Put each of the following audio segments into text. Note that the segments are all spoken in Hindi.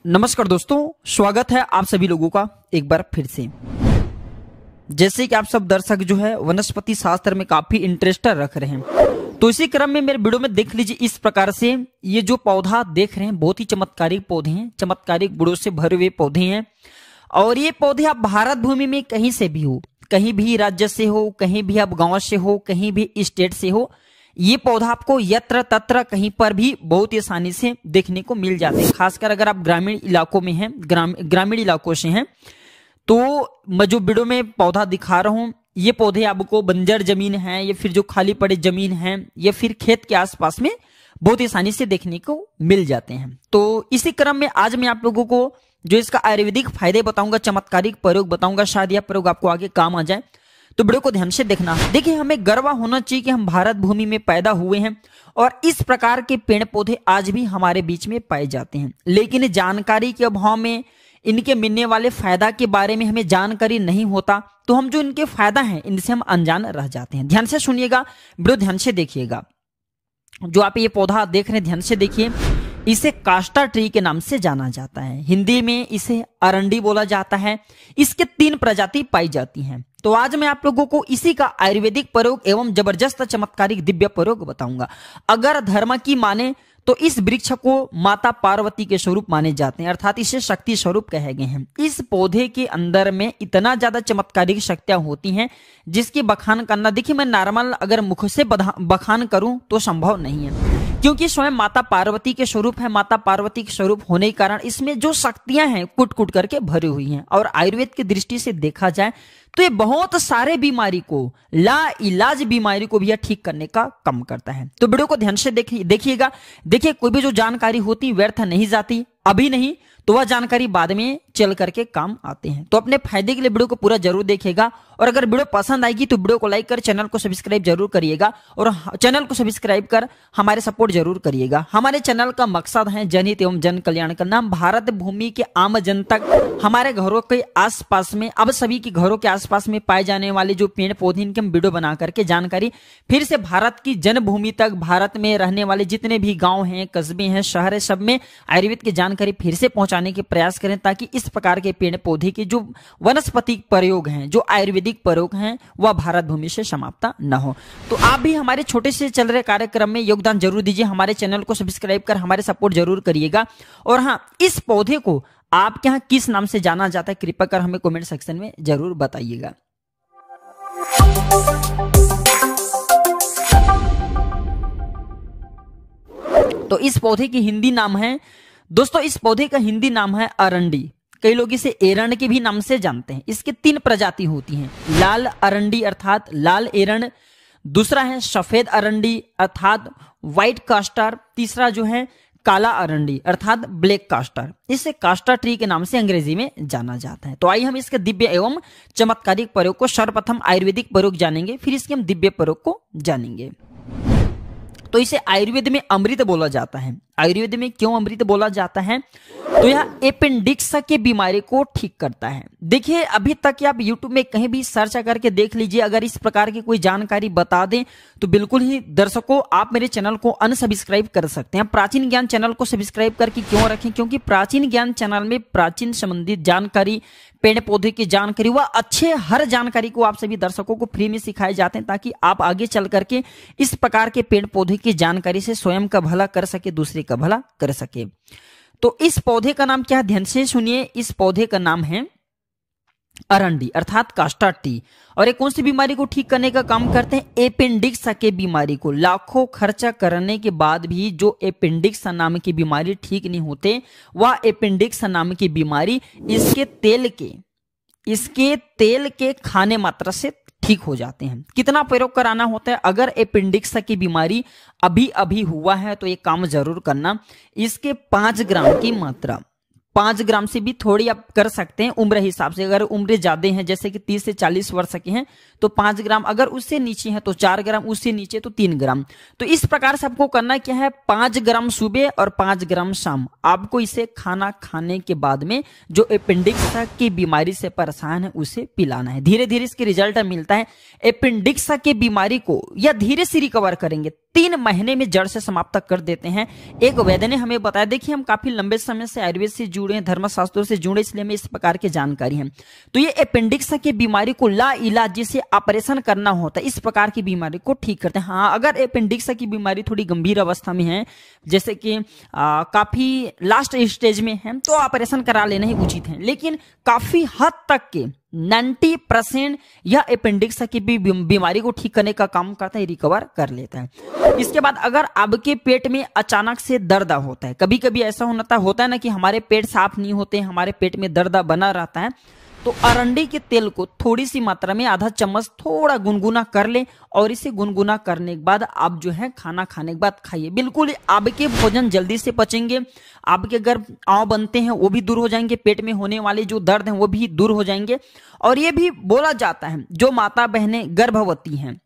नमस्कार दोस्तों, स्वागत है आप सभी लोगों का एक बार फिर से। जैसे कि आप सब दर्शक जो है वनस्पति शास्त्र में काफी इंटरेस्ट रख रहे हैं, तो इसी क्रम में मेरे वीडियो में देख लीजिए इस प्रकार से ये जो पौधा देख रहे हैं बहुत ही चमत्कारिक पौधे हैं, चमत्कारिक गुणों से भरे हुए पौधे हैं। और ये पौधे आप भारत भूमि में कहीं से भी हो, कहीं भी राज्य से हो, कहीं भी आप गांव से हो, कहीं भी स्टेट से हो, ये पौधा आपको यत्र तत्र कहीं पर भी बहुत ही आसानी से देखने को मिल जाते हैं। खासकर अगर आप ग्रामीण इलाकों में हैं, ग्रामीण इलाकों से हैं, तो मैं जो वीडियो में पौधा दिखा रहा हूं, ये पौधे आपको बंजर जमीन है या फिर जो खाली पड़े जमीन है या फिर खेत के आसपास में बहुत ही आसानी से देखने को मिल जाते हैं। तो इसी क्रम में आज मैं आप लोगों को जो इसका आयुर्वेदिक फायदे बताऊंगा, चमत्कारिक प्रयोग बताऊंगा, शायद यह प्रयोग आपको आगे काम आ जाए, तो वीडियो को ध्यान से देखना। देखिए, हमें गर्व होना चाहिए कि हम भारत भूमि में पैदा हुए हैं और इस प्रकार के पेड़ पौधे आज भी हमारे बीच में पाए जाते हैं। लेकिन जानकारी के अभाव में, इनके मिलने वाले फायदा के बारे में हमें जानकारी नहीं होता, तो हम जो इनके फायदा हैं इनसे हम अनजान रह जाते हैं। ध्यान से सुनिएगा, वीडियो ध्यान से देखिएगा। जो आप ये पौधा देख रहे हैं ध्यान से देखिए, इसे कास्टर ट्री के नाम से जाना जाता है। हिंदी में इसे अरंडी बोला जाता है। इसके 3 प्रजाति पाई जाती हैं। तो आज मैं आप लोगों को इसी का आयुर्वेदिक प्रयोग एवं जबरदस्त चमत्कारिक दिव्य प्रयोग बताऊंगा। अगर धर्म की माने तो इस वृक्ष को माता पार्वती के स्वरूप माने जाते हैं, अर्थात इसे शक्ति स्वरूप कहे गए हैं। इस पौधे के अंदर में इतना ज्यादा चमत्कारिक शक्तियां होती हैं जिसकी बखान करना, देखिए मैं नॉर्मल अगर मुख से बखान करूं तो संभव नहीं है, क्योंकि स्वयं माता पार्वती के स्वरूप है। माता पार्वती के स्वरूप होने के कारण इसमें जो शक्तियां हैं कुट कुट करके भरी हुई हैं। और आयुर्वेद की दृष्टि से देखा जाए तो ये बहुत सारे बीमारी को, ला इलाज बीमारी को भी ठीक करने का काम करता है। तो वीडियो को ध्यान से देखिएगा। देखिए, कोई भी जो जानकारी होती व्यर्थ नहीं जाती, अभी नहीं तो वह जानकारी बाद में चल करके काम आते हैं। तो अपने फायदे के लिए वीडियो को पूरा जरूर देखिएगा। और अगर वीडियो पसंद आएगी तो वीडियो को लाइक कर चैनल को सब्सक्राइब जरूर करिएगा और चैनल को सब्सक्राइब कर हमारे सपोर्ट जरूर करिएगा। हमारे चैनल का मकसद है जनहित एवं जन कल्याण करना। भारत भूमि के आम जन तक, हमारे घरों के आसपास में, अब सभी के घरों के आसपास में पाए जाने वाले जो पेड़ पौधे, इनके हम वीडियो बना करके जानकारी फिर से भारत की जनभूमि तक, भारत में रहने वाले जितने भी गाँव हैं, कस्बे हैं, शहर है, सब में आयुर्वेद की जानकारी फिर से पहुंचाने के प्रयास करें, ताकि इस प्रकार के पेड़ पौधे के जो वनस्पति प्रयोग हैं, जो आयुर्वेदिक प्रयोग हैं, वह भारत भूमि से समाप्त न हो। तो आप भी हमारे छोटे से चल रहे कार्यक्रम में योगदान जरूर दीजिए। हमारे चैनल को सब्सक्राइब कर हमारे सपोर्ट जरूर करिएगा। और हाँ, इस पौधे को आपके यहाँ किस नाम से जाना जाता है कृपया कर हमें कमेंट सेक्शन में जरूर बताइएगा। तो इस पौधे की हिंदी नाम है, दोस्तों इस पौधे का हिंदी नाम है अरंडी। कई लोग इसे एरंड के भी नाम से जानते हैं। इसके 3 प्रजाति होती हैं। लाल अरंडी अर्थात लाल एरंड, दूसरा है सफेद अरंडी अर्थात व्हाइट कास्टर, तीसरा जो है काला अरंडी अर्थात ब्लैक कास्टर। इसे कास्टर ट्री के नाम से अंग्रेजी में जाना जाता है। तो आइए हम इसके दिव्य एवं चमत्कारिक प्रयोग को, सर्वप्रथम आयुर्वेदिक प्रयोग जानेंगे, फिर इसके हम दिव्य प्रयोग को जानेंगे। तो इसे आयुर्वेद में अमृत बोला जाता है। आयुर्वेद में क्यों अमृत बोला जाता है? तो यह अपेंडिक्स के बीमारी को ठीक करता है। देखिए, अभी तक आप YouTube में कहीं भी सर्च करके देख लीजिए, अगर इस प्रकार की कोई जानकारी बता दें तो बिल्कुल ही दर्शकों आप मेरे चैनल को अनसब्सक्राइब कर सकते हैं। प्राचीन ज्ञान चैनल को सब्सक्राइब करके क्यों रखें? क्योंकि प्राचीन ज्ञान चैनल में प्राचीन संबंधित जानकारी, पेड़ पौधे की जानकारी, वह अच्छे हर जानकारी को आप सभी दर्शकों को फ्री में सिखाए जाते हैं, ताकि आप आगे चल करके इस प्रकार के पेड़ पौधे की जानकारी से स्वयं का भला कर सके, दूसरे का भला कर सके। तो इस पौधे का नाम क्या है? ध्यान से सुनिए। इस पौधे का नाम है अरंडी अर्थात कास्टर ट्री। और ये कौन सी बीमारी को ठीक करने का काम करते हैं? अपेंडिक्स के बीमारी को। लाखों खर्चा करने के बाद भी जो अपेंडिक्स नाम की बीमारी ठीक नहीं होते, वह अपेंडिक्स नाम की बीमारी इसके तेल के खाने मात्रा से ठीक हो जाते हैं। कितना प्रयोग कराना होता है? अगर अपेंडिक्स की बीमारी अभी अभी हुआ है तो ये काम जरूर करना। इसके 5 ग्राम की मात्रा, 5 ग्राम से भी थोड़ी आप कर सकते हैं उम्र हिसाब से। अगर उम्र ज्यादा है, जैसे कि 30 से 40 वर्ष के हैं, तो 5 ग्राम, अगर उससे नीचे है तो 4 ग्राम, उससे नीचे तो 3 ग्राम। तो इस प्रकार से आपको करना क्या है? 5 ग्राम सुबह और 5 ग्राम शाम। आपको इसे खाना खाने के बाद में जो अपेंडिक्स की बीमारी से परेशान है उसे पिलाना है। धीरे धीरे इसके रिजल्ट मिलता है। अपेंडिक्स की बीमारी को या धीरे से रिकवर करेंगे, 3 महीने में जड़ से समाप्त कर देते हैं। एक वैद्य ने हमें बताया, देखिए हम काफी लंबे समय से आयुर्वेद से जुड़े हैं, धर्मशास्त्रों से जुड़े, इसलिए हमें इस प्रकार की जानकारी है। तो ये अपेंडिक्स की बीमारी को ला इलाज जिसे ऑपरेशन करना होता है, इस प्रकार की बीमारी को ठीक करते हैं। हाँ, अगर अपेंडिक्स की बीमारी थोड़ी गंभीर अवस्था में है, जैसे कि काफी लास्ट स्टेज में है, तो ऑपरेशन करा लेना ही उचित है। लेकिन काफी हद तक के 90% यह अपेंडिक्स की बीमारी को ठीक करने का काम करता है, रिकवर कर लेता है। इसके बाद अगर आपके पेट में अचानक से दर्द होता है, कभी कभी ऐसा होता है ना कि हमारे पेट साफ नहीं होते, हमारे पेट में दर्द बना रहता है, तो अरंडी के तेल को थोड़ी सी मात्रा में आधा चम्मच थोड़ा गुनगुना कर ले और इसे गुनगुना करने के बाद आप जो है खाना खाने के बाद खाइए। बिल्कुल आपके भोजन जल्दी से पचेंगे, आपके अगर आंव बनते हैं वो भी दूर हो जाएंगे, पेट में होने वाले जो दर्द हैं वो भी दूर हो जाएंगे। और ये भी बोला जाता है जो माता बहनें गर्भवती हैं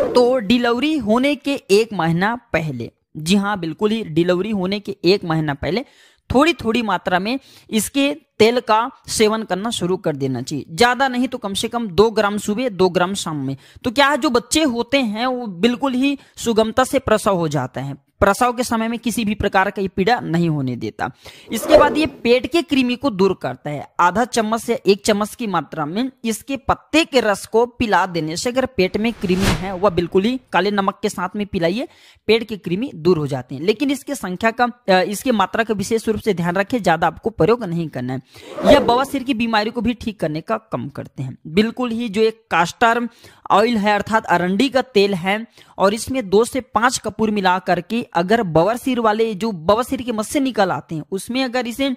तो डिलीवरी होने के 1 महीना पहले, जी हाँ बिल्कुल ही डिलीवरी होने के 1 महीना पहले थोड़ी थोड़ी मात्रा में इसके तेल का सेवन करना शुरू कर देना चाहिए। ज्यादा नहीं तो कम से कम 2 ग्राम सुबह 2 ग्राम शाम में। तो क्या है, जो बच्चे होते हैं वो बिल्कुल ही सुगमता से प्रसव हो जाता है, प्रसव के समय में किसी भी प्रकार का ये पीड़ा नहीं होने देता। इसके बाद ये पेट के कृमि को दूर करता है। आधा चम्मच से 1 चम्मच की मात्रा में इसके पत्ते के रस को पिला देने से अगर पेट में कृमि है वह बिल्कुल ही काले नमक के साथ में पिलाइए, पेट के कृमि दूर हो जाते हैं। लेकिन इसके संख्या का इसकी मात्रा का विशेष रूप से ध्यान रखें, ज्यादा आपको प्रयोग नहीं करना है। यह बवासीर की बीमारी को भी ठीक करने का काम करते हैं। बिल्कुल ही जो एक कास्टर ऑयल है अर्थात अरंडी का तेल है और इसमें 2 से 5 कपूर मिला करके अगर बवासीर वाले जो बवासीर के मस्से निकल आते हैं उसमें अगर इसे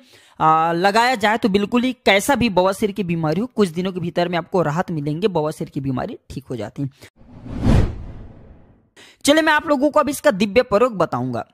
लगाया जाए तो बिल्कुल ही कैसा भी बवासीर की बीमारी हो कुछ दिनों के भीतर में आपको राहत मिलेंगे, बवासीर की बीमारी ठीक हो जाती है। चलिए मैं आप लोगों को अब इसका दिव्य प्रयोग बताऊंगा।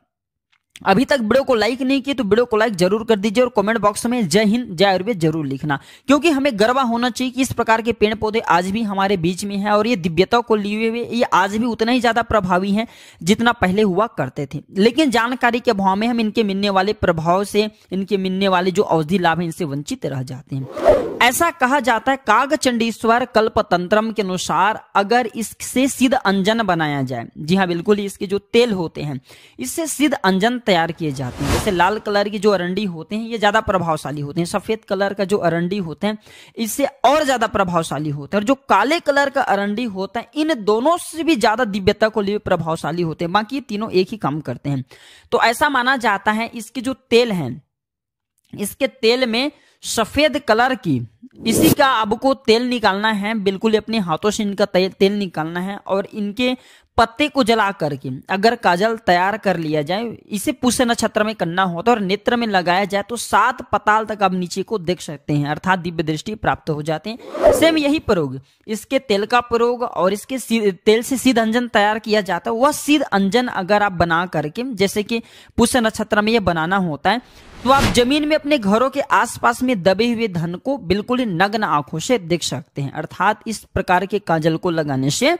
अभी तक वीडियो को लाइक नहीं किए तो वीडियो को लाइक जरूर कर दीजिए और कमेंट बॉक्स में जय हिंद जय आयुर्वेद जरूर लिखना, क्योंकि हमें गर्व होना चाहिए कि इस प्रकार के पेड़ पौधे आज भी हमारे बीच में है और ये दिव्यता को लिए हुए ये आज भी उतना ही ज्यादा प्रभावी हैं जितना पहले हुआ करते थे। लेकिन जानकारी के अभाव में हम इनके मिलने वाले प्रभाव से, इनके मिलने वाले जो औषधि लाभ है इनसे वंचित रह जाते हैं। ऐसा कहा जाता है कागचंडीश्वर कल्पतंत्रम के अनुसार अगर इससे सिद्ध अंजन बनाया जाए, जी हाँ बिल्कुल इसके जो तेल होते हैं इससे सिद्ध अंजन तैयार किए जाते हैं। जैसे लाल कलर की जो अरंडी होते हैं ये ज्यादा प्रभावशाली होते हैं, सफेद कलर का जो अरंडी होते हैं इससे और ज्यादा प्रभावशाली होते हैं, और जो काले कलर का अरंडी होता है इन दोनों से भी ज्यादा दिव्यता को लिए प्रभावशाली होते हैं। बाकी तीनों एक ही काम करते हैं। तो ऐसा माना जाता है इसके जो तेल हैं इसके तेल में सफेद कलर की इसी का आपको तेल निकालना है, बिल्कुल अपने हाथों से इनका तेल निकालना है और इनके पत्ते को जला करके अगर काजल तैयार कर लिया जाए, इसे पुष्य नक्षत्र में करना होता है और नेत्र में लगाया जाए तो 7 पताल तक आप नीचे को देख सकते हैं, अर्थात दिव्य दृष्टि प्राप्त हो जाते हैं। सेम यही प्रयोग, इसके तेल का प्रयोग और इसके तेल से सिद्ध अंजन तैयार किया जाता है। वह सिद्ध अंजन अगर आप बना करके, जैसे कि पुष्य नक्षत्र में यह बनाना होता है, तो आप जमीन में अपने घरों के आसपास में दबे हुए धन को बिल्कुल नग्न आंखों से देख सकते हैं। अर्थात इस प्रकार के काजल को लगाने से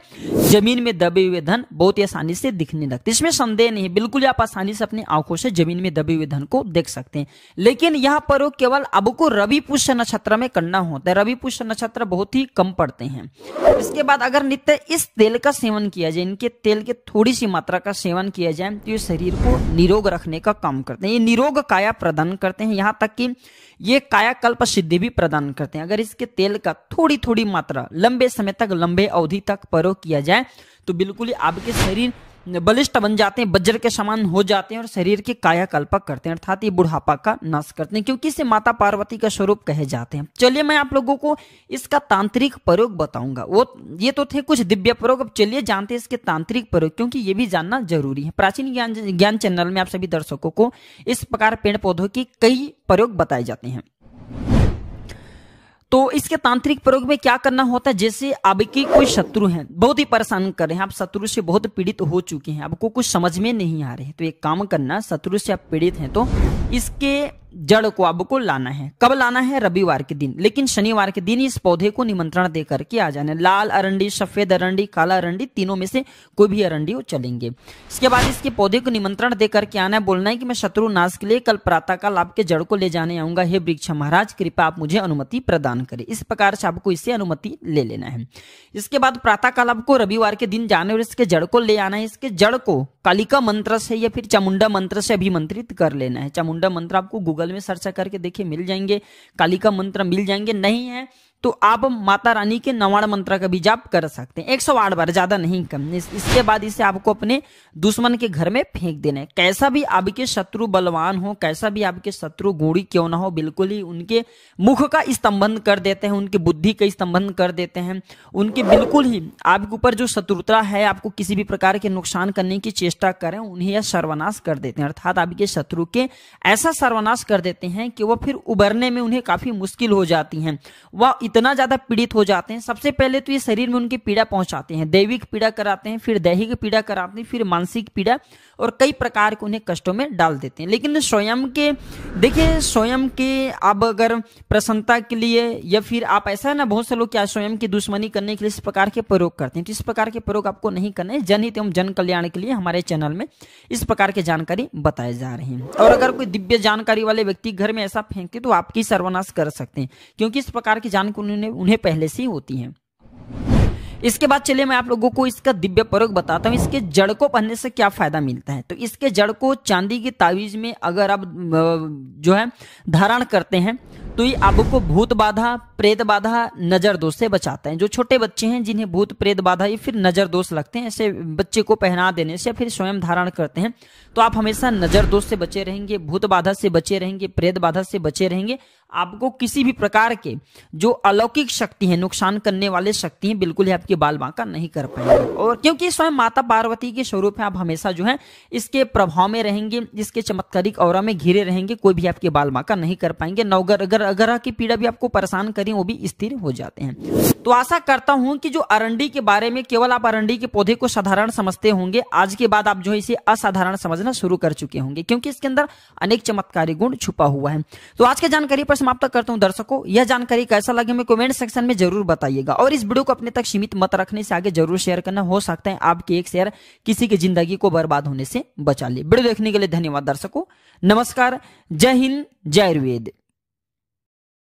जमीन में दबे हुए धन बहुत ही आसानी से दिखने लगते, इसमें संदेह नहीं, बिल्कुल आप आसानी से अपनी आंखों से जमीन में दबे हुए धन को देख सकते हैं। लेकिन यह प्रयोग केवल आपको रवि पुष्य नक्षत्र में करना होता है, रवि पुष्य नक्षत्र बहुत ही कम पड़ते हैं। इसके बाद अगर नित्य इस तेल का सेवन किया जाए, इनके तेल के थोड़ी सी मात्रा का सेवन किया जाए तो ये शरीर को निरोग रखने का काम करते हैं, ये निरोग काया प्रदान करते हैं, यहाँ तक कि ये कायाकल्प सिद्धि भी प्रदान करते हैं। अगर इसके तेल का थोड़ी थोड़ी मात्रा लंबे समय तक, लंबे अवधि तक प्रयोग किया जाए तो बिल्कुल ही आपके शरीर बलिष्ठ बन जाते हैं, वज्र के समान हो जाते हैं और शरीर के कायाकल्प करते हैं, अर्थात ये बुढ़ापा का नाश करते हैं, क्योंकि इसे माता पार्वती का स्वरूप कहे जाते हैं। चलिए मैं आप लोगों को इसका तांत्रिक प्रयोग बताऊंगा। वो ये तो थे कुछ दिव्य प्रयोग, अब चलिए जानते हैं इसके तांत्रिक प्रयोग, क्योंकि ये भी जानना जरूरी है। प्राचीन ज्ञान चैनल में आप सभी दर्शकों को इस प्रकार पेड़ पौधों की कई प्रयोग बताए जाते हैं। तो इसके तांत्रिक प्रयोग में क्या करना होता है, जैसे आपकी कोई शत्रु हैं, बहुत ही परेशान कर रहे हैं, आप शत्रु से बहुत पीड़ित हो चुके हैं, आपको कुछ समझ में नहीं आ रहे हैं, तो एक काम करना, शत्रु से आप पीड़ित हैं तो इसके जड़ को आपको लाना है। कब लाना है? रविवार के दिन, लेकिन शनिवार के दिन इस पौधे को निमंत्रण दे करके आ जाना। लाल अरंडी, सफेद अरंडी, काला अरंडी, तीनों में से कोई भी अरंडी वो चलेंगे। इसके बाद इसके पौधे को निमंत्रण दे करके आना है, बोलना है कि मैं शत्रु नाश के लिए कल प्रातःकाल आपके जड़ को ले जाने आऊंगा। हे वृक्ष महाराज, कृपया आप मुझे अनुमति प्रदान करें। इस प्रकार से आपको इससे अनुमति ले लेना है। इसके बाद प्रातःकाल आपको रविवार के दिन जाने और इसके जड़ को ले आना है। इसके जड़ को कालिका मंत्र से या फिर चामुंडा मंत्र से अभिमंत्रित कर लेना है। चामुंडा मंत्र आपको गूगल में सर्च करके देखिए मिल जाएंगे, कालिका मंत्र मिल जाएंगे। नहीं है तो आप माता रानी के नवाण मंत्र का भी जाप कर सकते हैं, 108 बार, ज्यादा नहीं कम। इसके बाद इसे आपको अपने दुश्मन के घर में फेंक देना है। कैसा भी आपके शत्रु बलवान हो, कैसा भी आपके शत्रु गुणी क्यों ना हो, बिल्कुल ही उनके मुख का स्तंभन कर देते हैं, उनकी बुद्धि का स्तंभन कर देते हैं, उनके बिल्कुल ही आपके ऊपर जो शत्रुता है, आपको किसी भी प्रकार के नुकसान करने की चेष्टा करें, उन्हें यह सर्वनाश कर देते हैं। अर्थात आपके शत्रु के ऐसा सर्वनाश कर देते हैं कि वह फिर उबरने में उन्हें काफी मुश्किल हो जाती है, वह इतना ज्यादा पीड़ित हो जाते हैं। सबसे पहले तो ये शरीर में उनकी पीड़ा पहुंचाते हैं, दैविक पीड़ा कराते हैं, फिर दैहिक पीड़ा कराते हैं, फिर मानसिक पीड़ा, और कई प्रकार के उन्हें कष्टों में डाल देते हैं। लेकिन स्वयं के देखिए, स्वयं के आप अगर प्रसन्नता के लिए या फिर आप ऐसा है ना, बहुत से लोग क्या स्वयं की दुश्मनी करने के लिए इस प्रकार के प्रयोग करते हैं, तो इस प्रकार के प्रयोग आपको नहीं करना है। जनहित एवं जन कल्याण के लिए हमारे चैनल में इस प्रकार की जानकारी बताए जा रही है। और अगर कोई दिव्य जानकारी वाले व्यक्ति घर में ऐसा फेंकते तो आपकी सर्वनाश कर सकते हैं, क्योंकि इस प्रकार की जानकारी उन्हें पहले से ही होती है। इसके बाद चलिए मैं आप लोगों को इसका दिव्य प्रयोग बताता हूँ। इसके जड़ को पहनने से क्या फायदा मिलता है। तो इसके जड़ को चांदी की तावीज में अगर आप जो है धारण करते हैं तो ये आपको भूत बाधा, प्रेत बाधा, नजर दोष से बचाता है। जो छोटे बच्चे हैं जिन्हें भूत प्रेत बाधा या फिर नजर दोष लगते हैं, ऐसे बच्चे को पहना देने से फिर स्वयं धारण करते हैं तो आप हमेशा नजर दोष से बचे रहेंगे, भूत बाधा से बचे रहेंगे, प्रेत बाधा से बचे रहेंगे। आपको किसी भी प्रकार के जो अलौकिक शक्ति है, नुकसान करने वाले शक्ति हैं, बिल्कुल ही आपकी बाल बांका नहीं कर पाएंगे। और क्योंकि स्वयं माता पार्वती के स्वरूप है, आप हमेशा जो है इसके प्रभाव में रहेंगे, इसके चमत्कारिक औरा में घिरे रहेंगे, कोई भी आपके बाल बांका नहीं कर पाएंगे। नवग्रह ग्रह की पीड़ा भी आपको परेशान करें, वो भी स्थिर हो जाते हैं। तो आशा करता हूं कि जो अरंडी के बारे में केवल आप अरंडी के पौधे को साधारण समझते होंगे, आज के बाद आप जो है इसे असाधारण समझना शुरू कर चुके होंगे, क्योंकि इसके अंदर अनेक चमत्कारी गुण छुपा हुआ है। तो आज की जानकारी पर समाप्त करता हूं। दर्शकों, यह जानकारी कैसा लगे हमें कमेंट सेक्शन में जरूर बताइएगा, और इस वीडियो को अपने तक सीमित मत रखने से आगे जरूर शेयर करना। हो सकता है आपके एक शेयर किसी की जिंदगी को बर्बाद होने से बचा ले। वीडियो देखने के लिए धन्यवाद दर्शकों। नमस्कार, जय हिंद, जय आयुर्वेद।